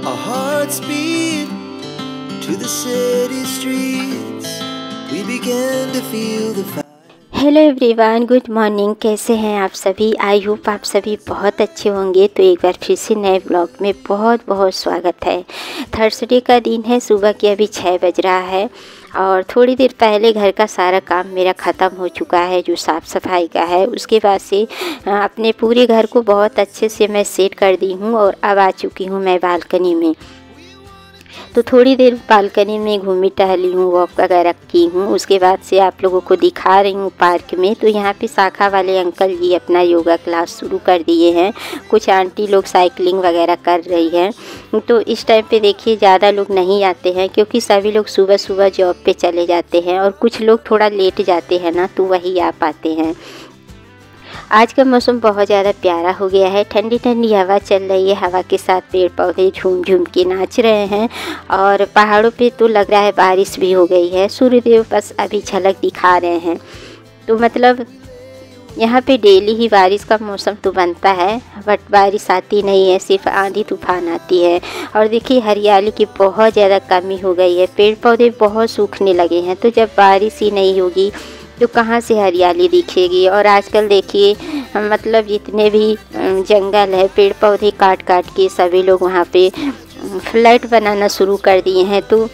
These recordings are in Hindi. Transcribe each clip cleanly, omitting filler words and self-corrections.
Our hearts beat to the city streets. We began to feel the fire. Hello everyone, good morning. कैसे हैं आप सभी? आई होप आप सभी बहुत अच्छे होंगे। तो एक बार फिर से नए ब्लॉग में बहुत बहुत स्वागत है। थर्सडे का दिन है, सुबह के अभी 6 बज रहा है और थोड़ी देर पहले घर का सारा काम मेरा ख़त्म हो चुका है, जो साफ़ सफाई का है। उसके बाद से अपने पूरे घर को बहुत अच्छे से मैं सेट कर दी हूँ और अब आ चुकी हूँ मैं बालकनी में। तो थोड़ी देर बालकनी में घूमी टहली हूँ, वॉक वगैरह की हूँ। उसके बाद से आप लोगों को दिखा रही हूँ पार्क में। तो यहाँ पे शाखा वाले अंकल जी अपना योगा क्लास शुरू कर दिए हैं। कुछ आंटी लोग साइकिलिंग वगैरह कर रही हैं। तो इस टाइम पे देखिए ज़्यादा लोग नहीं आते हैं, क्योंकि सभी लोग सुबह सुबह जॉब पे चले जाते हैं और कुछ लोग थोड़ा लेट जाते हैं ना, तो वही आ पाते हैं। आज का मौसम बहुत ज़्यादा प्यारा हो गया है। ठंडी ठंडी हवा चल रही है। हवा के साथ पेड़ पौधे झूम झूम के नाच रहे हैं और पहाड़ों पे तो लग रहा है बारिश भी हो गई है। सूर्यदेव बस अभी झलक दिखा रहे हैं। तो मतलब यहाँ पे डेली ही बारिश का मौसम तो बनता है, बट बारिश आती नहीं है, सिर्फ आंधी तूफान आती है। और देखिए हरियाली की बहुत ज़्यादा कमी हो गई है। पेड़ पौधे बहुत सूखने लगे हैं। तो जब बारिश ही नहीं होगी तो कहाँ से हरियाली दिखेगी। और आजकल देखिए मतलब जितने भी जंगल है, पेड़ पौधे काट काट के सभी लोग वहाँ पे फ्लैट बनाना शुरू कर दिए हैं। तो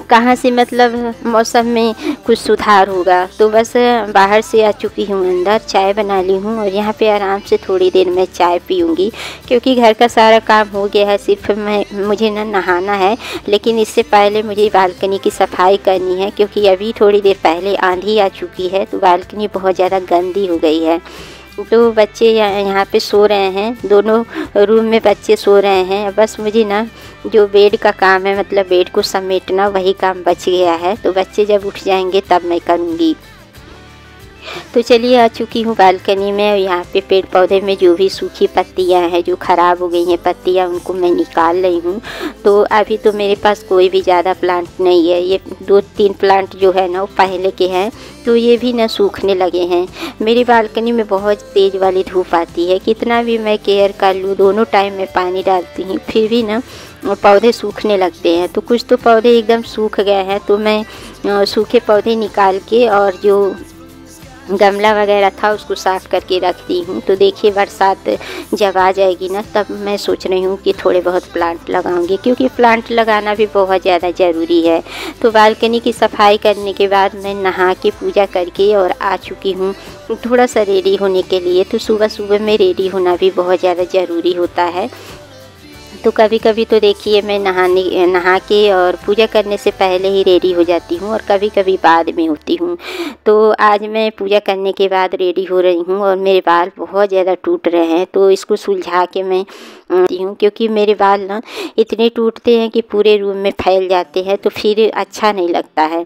कहाँ से मतलब मौसम में कुछ सुधार होगा। तो बस बाहर से आ चुकी हूँ अंदर, चाय बना ली हूँ और यहाँ पे आराम से थोड़ी देर में चाय पीऊँगी, क्योंकि घर का सारा काम हो गया है। सिर्फ मुझे नहाना है, लेकिन इससे पहले मुझे बालकनी की सफाई करनी है, क्योंकि अभी थोड़ी देर पहले आंधी आ चुकी है। तो बालकनी बहुत ज़्यादा गंदी हो गई है। तो बच्चे यहाँ पे सो रहे हैं, दोनों रूम में बच्चे सो रहे हैं। बस मुझे ना जो बेड का काम है, मतलब बेड को समेटना, वही काम बच गया है। तो बच्चे जब उठ जाएंगे तब मैं करूँगी। तो चलिए आ चुकी हूँ बालकनी में। यहाँ पे पेड़ पौधे में जो भी सूखी पत्तियाँ हैं, जो ख़राब हो गई हैं पत्तियाँ, उनको मैं निकाल रही हूँ। तो अभी तो मेरे पास कोई भी ज़्यादा प्लांट नहीं है। ये 2-3 प्लांट जो है ना वो पहले के हैं, तो ये भी ना सूखने लगे हैं। मेरी बालकनी में बहुत तेज़ वाली धूप आती है। कितना भी मैं केयर कर लूँ, दोनों टाइम में पानी डालती हूँ, फिर भी ना पौधे सूखने लगते हैं। तो कुछ तो पौधे एकदम सूख गए हैं। तो मैं सूखे पौधे निकाल के और जो गमला वगैरह था उसको साफ़ करके रख दी हूँ। तो देखिए बरसात जब आ जाएगी ना, तब मैं सोच रही हूँ कि थोड़े बहुत प्लांट लगाऊंगी, क्योंकि प्लांट लगाना भी बहुत ज़्यादा ज़रूरी है। तो बालकनी की सफाई करने के बाद मैं नहा के पूजा करके और आ चुकी हूँ थोड़ा सा रेडी होने के लिए। तो सुबह सुबह में रेडी होना भी बहुत ज़्यादा ज़रूरी होता है। तो कभी कभी तो देखिए मैं नहा के और पूजा करने से पहले ही रेडी हो जाती हूँ और कभी कभी बाद में होती हूँ। तो आज मैं पूजा करने के बाद रेडी हो रही हूँ और मेरे बाल बहुत ज़्यादा टूट रहे हैं। तो इसको सुलझा के मैं हूँ, क्योंकि मेरे बाल ना इतने टूटते हैं कि पूरे रूम में फैल जाते हैं, तो फिर अच्छा नहीं लगता है।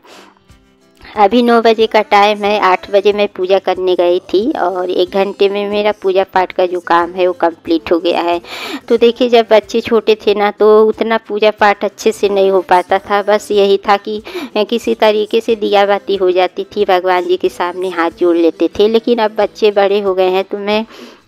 अभी 9 बजे का टाइम है। 8 बजे मैं पूजा करने गई थी और 1 घंटे में मेरा पूजा पाठ का जो काम है वो कंप्लीट हो गया है। तो देखिए जब बच्चे छोटे थे ना, तो उतना पूजा पाठ अच्छे से नहीं हो पाता था। बस यही था कि किसी तरीके से दिया बाती हो जाती थी, भगवान जी के सामने हाथ जोड़ लेते थे। लेकिन अब बच्चे बड़े हो गए हैं, तो मैं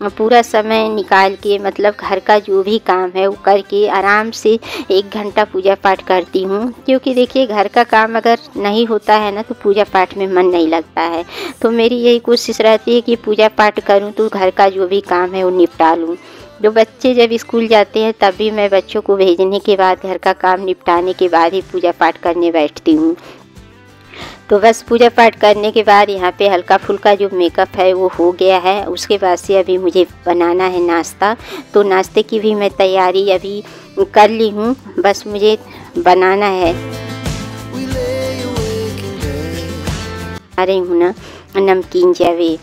पूरा समय निकाल के मतलब घर का जो भी काम है वो करके आराम से 1 घंटा पूजा पाठ करती हूँ। क्योंकि देखिए घर का काम अगर नहीं होता है ना, तो पूजा पाठ में मन नहीं लगता है। तो मेरी यही कोशिश रहती है कि पूजा पाठ करूँ तो घर का जो भी काम है वो निपटा लूँ। जो बच्चे जब स्कूल जाते हैं तभी मैं बच्चों को भेजने के बाद, घर का काम निपटाने के बाद ही पूजा पाठ करने बैठती हूँ। तो बस पूजा पाठ करने के बाद यहाँ पे हल्का फुल्का जो मेकअप है वो हो गया है। उसके बाद से अभी मुझे बनाना है नाश्ता। तो नाश्ते की भी मैं तैयारी अभी कर ली हूँ, बस मुझे बनाना है। आ रही हूँ ना नमकीन जावे।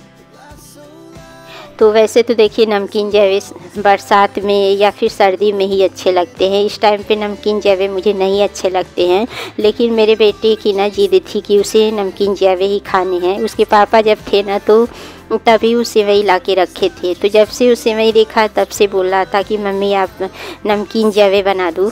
तो वैसे तो देखिए नमकीन जावे बरसात में या फिर सर्दी में ही अच्छे लगते हैं। इस टाइम पे नमकीन जावे मुझे नहीं अच्छे लगते हैं, लेकिन मेरे बेटे की ना जिद थी कि उसे नमकीन जावे ही खाने हैं। उसके पापा जब थे ना, तो तभी वो सेवई ला के रखे थे। तो जब से वो सेवई देखा तब से बोल रहा था कि मम्मी आप नमकीन जावे बना दो।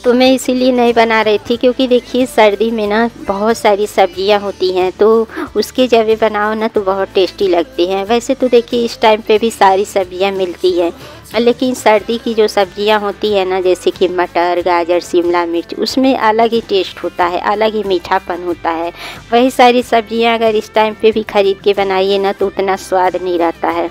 तो मैं इसीलिए नहीं बना रही थी, क्योंकि देखिए सर्दी में ना बहुत सारी सब्जियां होती हैं, तो उसके जब भी बनाओ ना तो बहुत टेस्टी लगती हैं। वैसे तो देखिए इस टाइम पे भी सारी सब्जियां मिलती हैं, लेकिन सर्दी की जो सब्जियां होती है ना, जैसे कि मटर, गाजर, शिमला मिर्च, उसमें अलग ही टेस्ट होता है, अलग ही मीठापन होता है। वही सारी सब्जियां अगर इस टाइम पे भी ख़रीद के बनाइए ना तो उतना स्वाद नहीं रहता है।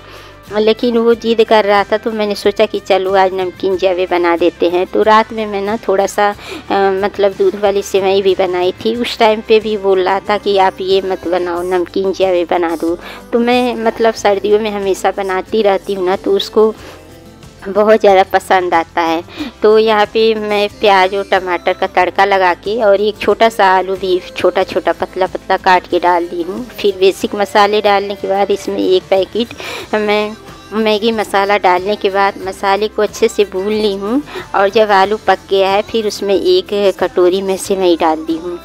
लेकिन वो जिद कर रहा था तो मैंने सोचा कि चलो आज नमकीन जावे बना देते हैं। तो रात में मैं ना थोड़ा सा मतलब दूध वाली सेवई भी बनाई थी। उस टाइम पे भी बोल रहा था कि आप ये मत बनाओ, नमकीन जावे बना दो। तो मैं मतलब सर्दियों में हमेशा बनाती रहती हूँ ना, तो उसको बहुत ज़्यादा पसंद आता है। तो यहाँ पे मैं प्याज और टमाटर का तड़का लगा के और एक छोटा सा आलू भी छोटा छोटा पतला पतला काट के डाल दी हूँ। फिर बेसिक मसाले डालने के बाद इसमें एक पैकेट मैं मैगी मसाला डालने के बाद मसाले को अच्छे से भून ली हूँ। और जब आलू पक गया है फिर उसमें एक कटोरी में सेवई डाल दी हूँ।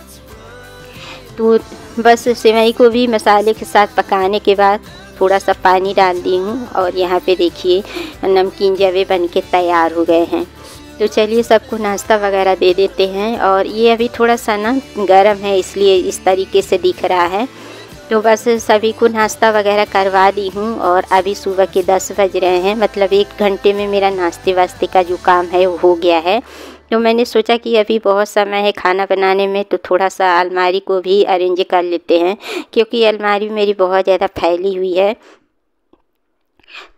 तो बस सेवई को भी मसाले के साथ पकाने के बाद थोड़ा सा पानी डाल दी हूँ और यहाँ पे देखिए नमकीन जावे बनके तैयार हो गए हैं। तो चलिए सबको नाश्ता वगैरह दे देते हैं। और ये अभी थोड़ा सा ना गर्म है, इसलिए इस तरीके से दिख रहा है। तो बस सभी को नाश्ता वगैरह करवा दी हूँ और अभी सुबह के 10 बज रहे हैं। मतलब 1 घंटे में मेरा नाश्ते वास्ते का जो काम है वो हो गया है। तो मैंने सोचा कि अभी बहुत समय है खाना बनाने में, तो थोड़ा सा अलमारी को भी अरेंज कर लेते हैं, क्योंकि अलमारी मेरी बहुत ज़्यादा फैली हुई है।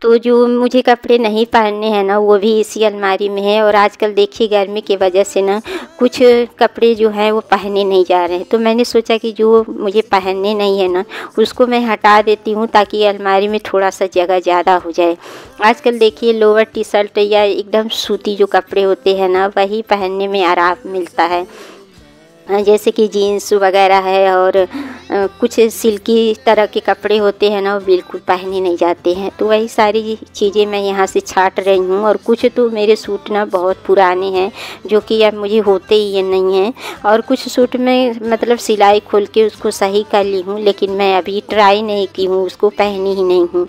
तो जो मुझे कपड़े नहीं पहनने हैं ना वो भी इसी अलमारी में है। और आजकल देखिए गर्मी की वजह से ना कुछ कपड़े जो हैं वो पहने नहीं जा रहे हैं। तो मैंने सोचा कि जो मुझे पहनने नहीं है ना उसको मैं हटा देती हूँ, ताकि अलमारी में थोड़ा सा जगह ज़्यादा हो जाए। आजकल देखिए लोअर टी शर्ट या एकदम सूती जो कपड़े होते हैं ना वही पहनने में आराम मिलता है, जैसे कि जीन्स वगैरह है। और कुछ सिल्की तरह के कपड़े होते हैं ना वो बिल्कुल पहने नहीं जाते हैं। तो वही सारी चीज़ें मैं यहाँ से छांट रही हूँ। और कुछ तो मेरे सूट ना बहुत पुराने हैं जो कि अब मुझे होते ही ये नहीं हैं। और कुछ सूट में मतलब सिलाई खोल के उसको सही कर ली हूँ, लेकिन मैं अभी ट्राई नहीं की हूँ, उसको पहनी ही नहीं हूँ।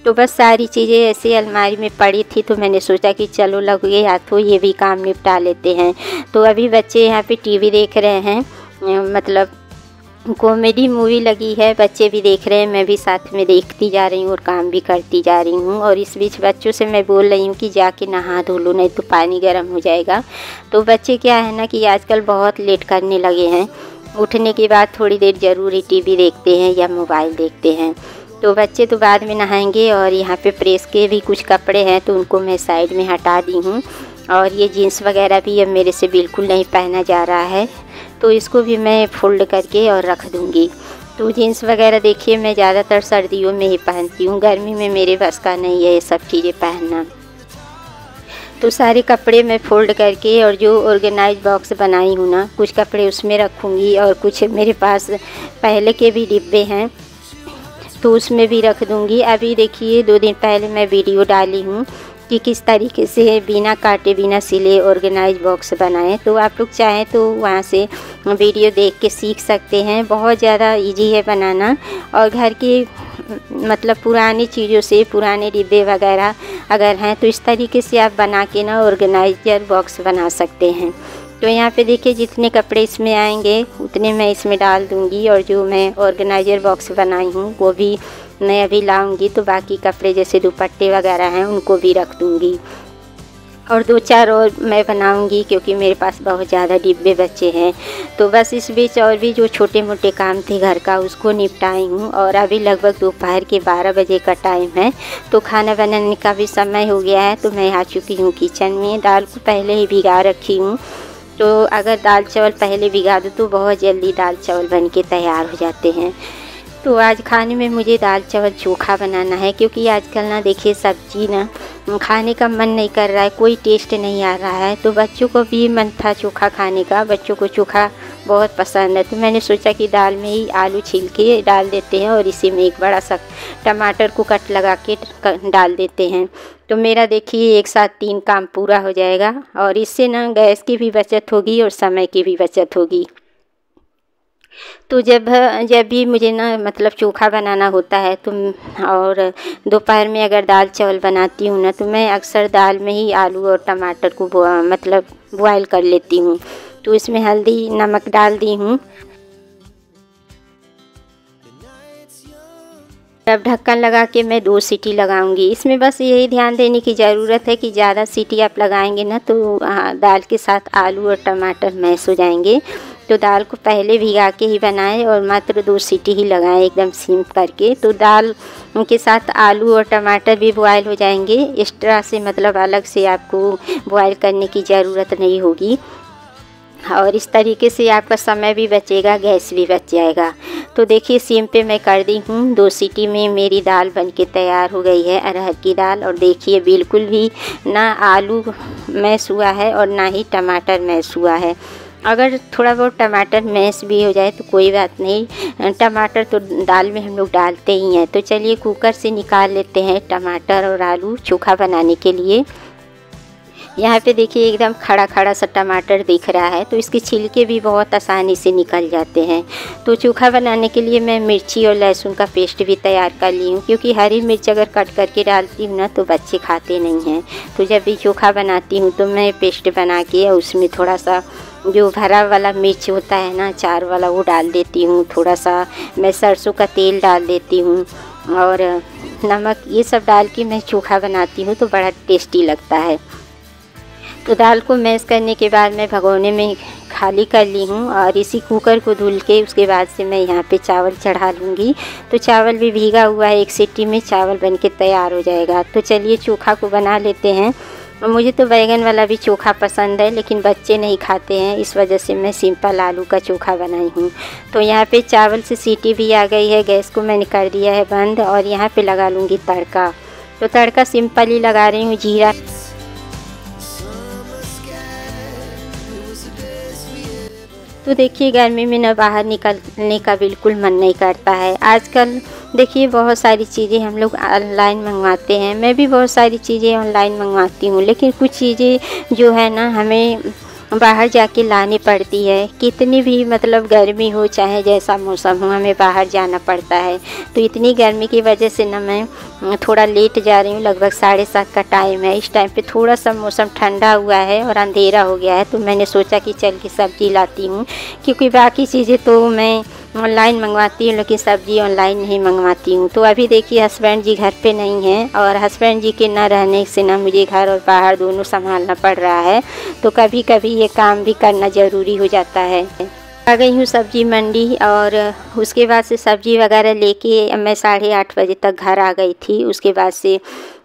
तो बस सारी चीज़ें ऐसे अलमारी में पड़ी थी, तो मैंने सोचा कि चलो लगे हाथों ये भी काम निपटा लेते हैं। तो अभी बच्चे यहाँ पे टीवी देख रहे हैं, मतलब कॉमेडी मूवी लगी है, बच्चे भी देख रहे हैं, मैं भी साथ में देखती जा रही हूँ और काम भी करती जा रही हूँ। और इस बीच बच्चों से मैं बोल रही हूँ कि जाके नहा धो लो, नहीं तो पानी गर्म हो जाएगा। तो बच्चे क्या है ना कि आजकल बहुत लेट करने लगे हैं, उठने के बाद थोड़ी देर ज़रूर ही टीवी देखते हैं या मोबाइल देखते हैं। तो बच्चे तो बाद में नहाएंगे। और यहाँ पे प्रेस के भी कुछ कपड़े हैं तो उनको मैं साइड में हटा दी हूँ। और ये जीन्स वगैरह भी अब मेरे से बिल्कुल नहीं पहना जा रहा है, तो इसको भी मैं फ़ोल्ड करके और रख दूँगी। तो जीन्स वगैरह देखिए मैं ज़्यादातर सर्दियों में ही पहनती हूँ, गर्मी में मेरे बस का नहीं है ये सब चीज़ें पहनना। तो सारे कपड़े मैं फ़ोल्ड करके और जो ऑर्गेनाइज बॉक्स बनाई हूँ ना, कुछ कपड़े उसमें रखूँगी और कुछ मेरे पास पहले के भी डिब्बे हैं तो उसमें भी रख दूँगी। अभी देखिए 2 दिन पहले मैं वीडियो डाली हूँ कि किस तरीके से बिना काटे बिना सिले ऑर्गेनाइज बॉक्स बनाएं। तो आप लोग चाहें तो वहाँ से वीडियो देख के सीख सकते हैं। बहुत ज़्यादा इजी है बनाना। और घर की मतलब पुरानी चीज़ों से पुराने डिब्बे वगैरह अगर हैं तो इस तरीके से आप बना के ना ऑर्गेनाइजर बॉक्स बना सकते हैं। तो यहाँ पे देखिए जितने कपड़े इसमें आएंगे उतने मैं इसमें डाल दूँगी। और जो मैं ऑर्गेनाइजर बॉक्स बनाई हूँ वो भी मैं अभी लाऊंगी, तो बाकी कपड़े जैसे दुपट्टे वगैरह हैं उनको भी रख दूँगी। और 2-4 और मैं बनाऊंगी क्योंकि मेरे पास बहुत ज़्यादा डिब्बे बचे हैं। तो बस इस बीच और भी जो छोटे मोटे काम थे घर का उसको निपटाई हूँ। और अभी लगभग दोपहर के 12 बजे का टाइम है, तो खाना बनाने का भी समय हो गया है। तो मैं आ चुकी हूँ किचन में। दाल को पहले ही भिगा रखी हूँ, तो अगर दाल चावल पहले भिगा दो तो बहुत जल्दी दाल चावल बन के तैयार हो जाते हैं। तो आज खाने में मुझे दाल चावल चोखा बनाना है, क्योंकि आजकल ना देखिए सब्जी ना खाने का मन नहीं कर रहा है, कोई टेस्ट नहीं आ रहा है। तो बच्चों को भी मन था चोखा खाने का, बच्चों को चोखा बहुत पसंद है। तो मैंने सोचा कि दाल में ही आलू छील के डाल देते हैं और इसी में एक बड़ा सा टमाटर को कट लगा के डाल देते हैं। तो मेरा देखिए एक साथ 3 काम पूरा हो जाएगा। और इससे ना गैस की भी बचत होगी और समय की भी बचत होगी। तो जब जब भी मुझे ना मतलब चोखा बनाना होता है तो और दोपहर में अगर दाल चावल बनाती हूँ ना, तो मैं अक्सर दाल में ही आलू और टमाटर को मतलब बॉयल कर लेती हूँ। तो इसमें हल्दी नमक डाल दी हूँ। अब ढक्कन लगा के मैं 2 सीटी लगाऊंगी। इसमें बस यही ध्यान देने की ज़रूरत है कि ज़्यादा सीटी आप लगाएंगे ना तो दाल के साथ आलू और टमाटर मैश हो जाएंगे। तो दाल को पहले भिगा के ही बनाएं और मात्र 2 सीटी ही लगाएं एकदम सिम करके। तो दाल के साथ आलू और टमाटर भी बॉयल हो जाएंगे। एक्स्ट्रा से मतलब अलग से आपको बॉयल करने की ज़रूरत नहीं होगी और इस तरीके से आपका समय भी बचेगा, गैस भी बच जाएगा। तो देखिए सिम पे मैं कर दी हूँ। 2 सीटी में मेरी दाल बनके तैयार हो गई है, अरहर की दाल। और देखिए बिल्कुल भी ना आलू मैश हुआ है और ना ही टमाटर मैश हुआ है। अगर थोड़ा बहुत टमाटर मैश भी हो जाए तो कोई बात नहीं, टमाटर तो दाल में हम लोग डालते ही हैं। तो चलिए कुकर से निकाल लेते हैं टमाटर और आलू चोखा बनाने के लिए। यहाँ पे देखिए एकदम खड़ा खड़ा सा टमाटर दिख रहा है, तो इसके छिलके भी बहुत आसानी से निकल जाते हैं। तो चोखा बनाने के लिए मैं मिर्ची और लहसुन का पेस्ट भी तैयार कर ली हूँ, क्योंकि हरी मिर्च अगर कट करके डालती हूँ ना तो बच्चे खाते नहीं हैं। तो जब भी चोखा बनाती हूँ तो मैं पेस्ट बना के उसमें थोड़ा सा जो भरा वाला मिर्च होता है ना, चार वाला, वो डाल देती हूँ। थोड़ा सा मैं सरसों का तेल डाल देती हूँ और नमक, ये सब डाल के मैं चोखा बनाती हूँ तो बड़ा टेस्टी लगता है। तो दाल को मैश करने के बाद मैं भगोने में खाली कर ली हूँ और इसी कुकर को धुल के उसके बाद से मैं यहाँ पे चावल चढ़ा लूँगी। तो चावल भी भीगा हुआ है, 1 सीटी में चावल बनके तैयार हो जाएगा। तो चलिए चोखा को बना लेते हैं। मुझे तो बैंगन वाला भी चोखा पसंद है, लेकिन बच्चे नहीं खाते हैं, इस वजह से मैं सिंपल आलू का चोखा बनाई हूँ। तो यहाँ पे चावल से सीटी भी आ गई है, गैस को मैंने कर दिया है बंद और यहाँ पे लगा लूँगी तड़का। तो तड़का सिंपल ही लगा रही हूँ, जीरा। तो देखिए गर्मी में ना बाहर निकलने का बिल्कुल मन नहीं करता है। आजकल देखिए बहुत सारी चीज़ें हम लोग ऑनलाइन मंगवाते हैं, मैं भी बहुत सारी चीज़ें ऑनलाइन मंगवाती हूँ, लेकिन कुछ चीज़ें जो है ना हमें बाहर जाके लानी पड़ती है। कितनी भी मतलब गर्मी हो चाहे जैसा मौसम हो, हमें बाहर जाना पड़ता है। तो इतनी गर्मी की वजह से ना मैं थोड़ा लेट जा रही हूँ, लगभग 7:30 का टाइम है। इस टाइम पे थोड़ा सा मौसम ठंडा हुआ है और अंधेरा हो गया है, तो मैंने सोचा कि चल के सब्ज़ी लाती हूँ, क्योंकि बाकी चीज़ें तो मैं ऑनलाइन मंगवाती हूँ लेकिन सब्ज़ी ऑनलाइन नहीं मंगवाती हूँ। तो अभी देखिए हस्बैंड जी घर पे नहीं हैं और हस्बैंड जी के न रहने से ना मुझे घर और बाहर दोनों संभालना पड़ रहा है। तो कभी कभी ये काम भी करना ज़रूरी हो जाता है। आ गई हूँ सब्ज़ी मंडी और उसके बाद से सब्ज़ी वगैरह लेके मैं 8:30 बजे तक घर आ गई थी। उसके बाद से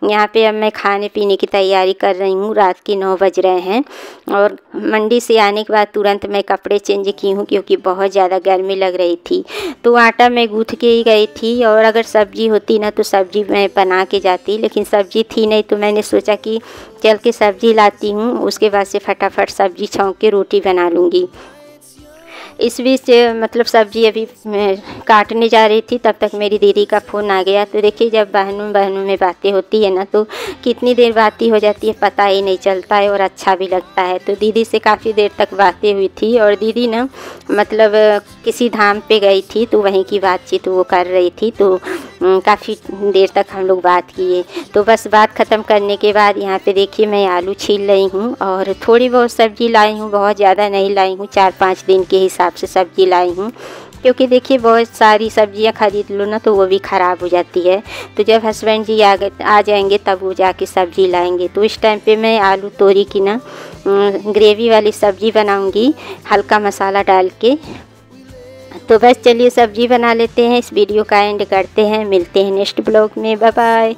यहाँ पे अब मैं खाने पीने की तैयारी कर रही हूँ। रात के 9 बज रहे हैं और मंडी से आने के बाद तुरंत मैं कपड़े चेंज की हूँ, क्योंकि बहुत ज़्यादा गर्मी लग रही थी। तो आटा मैं गूँथ के ही गई थी और अगर सब्ज़ी होती ना तो सब्ज़ी मैं बना के जाती, लेकिन सब्ज़ी थी नहीं, तो मैंने सोचा कि चल के सब्ज़ी लाती हूँ। उसके बाद से फटाफट सब्ज़ी छौंक के रोटी बना लूँगी। इस बीच मतलब सब्ज़ी अभी मैं काटने जा रही थी, तब तक मेरी दीदी का फ़ोन आ गया। तो देखिए जब बहनों में बातें होती है ना तो कितनी देर बातें हो जाती है पता ही नहीं चलता है और अच्छा भी लगता है। तो दीदी से काफ़ी देर तक बातें हुई थी और दीदी ना मतलब किसी धाम पे गई थी, तो वहीं की बातचीत वो कर रही थी। तो काफ़ी देर तक हम लोग बात किए। तो बस बात ख़त्म करने के बाद यहाँ पे देखिए मैं आलू छील रही हूँ और थोड़ी बहुत सब्ज़ी लाई हूँ, बहुत ज़्यादा नहीं लाई हूँ, 4-5 दिन के हिसाब से सब्ज़ी लाई हूँ, क्योंकि देखिए बहुत सारी सब्जियां खरीद लो ना तो वो भी ख़राब हो जाती है। तो जब हस्बैंड जी आ जाएंगे तब वो जाके सब्ज़ी लाएंगे। तो इस टाइम पे मैं आलू तोरी की ना ग्रेवी वाली सब्ज़ी बनाऊंगी, हल्का मसाला डाल के। तो बस चलिए सब्ज़ी बना लेते हैं, इस वीडियो का एंड करते हैं, मिलते हैं नेक्स्ट ब्लॉग में। Bye bye.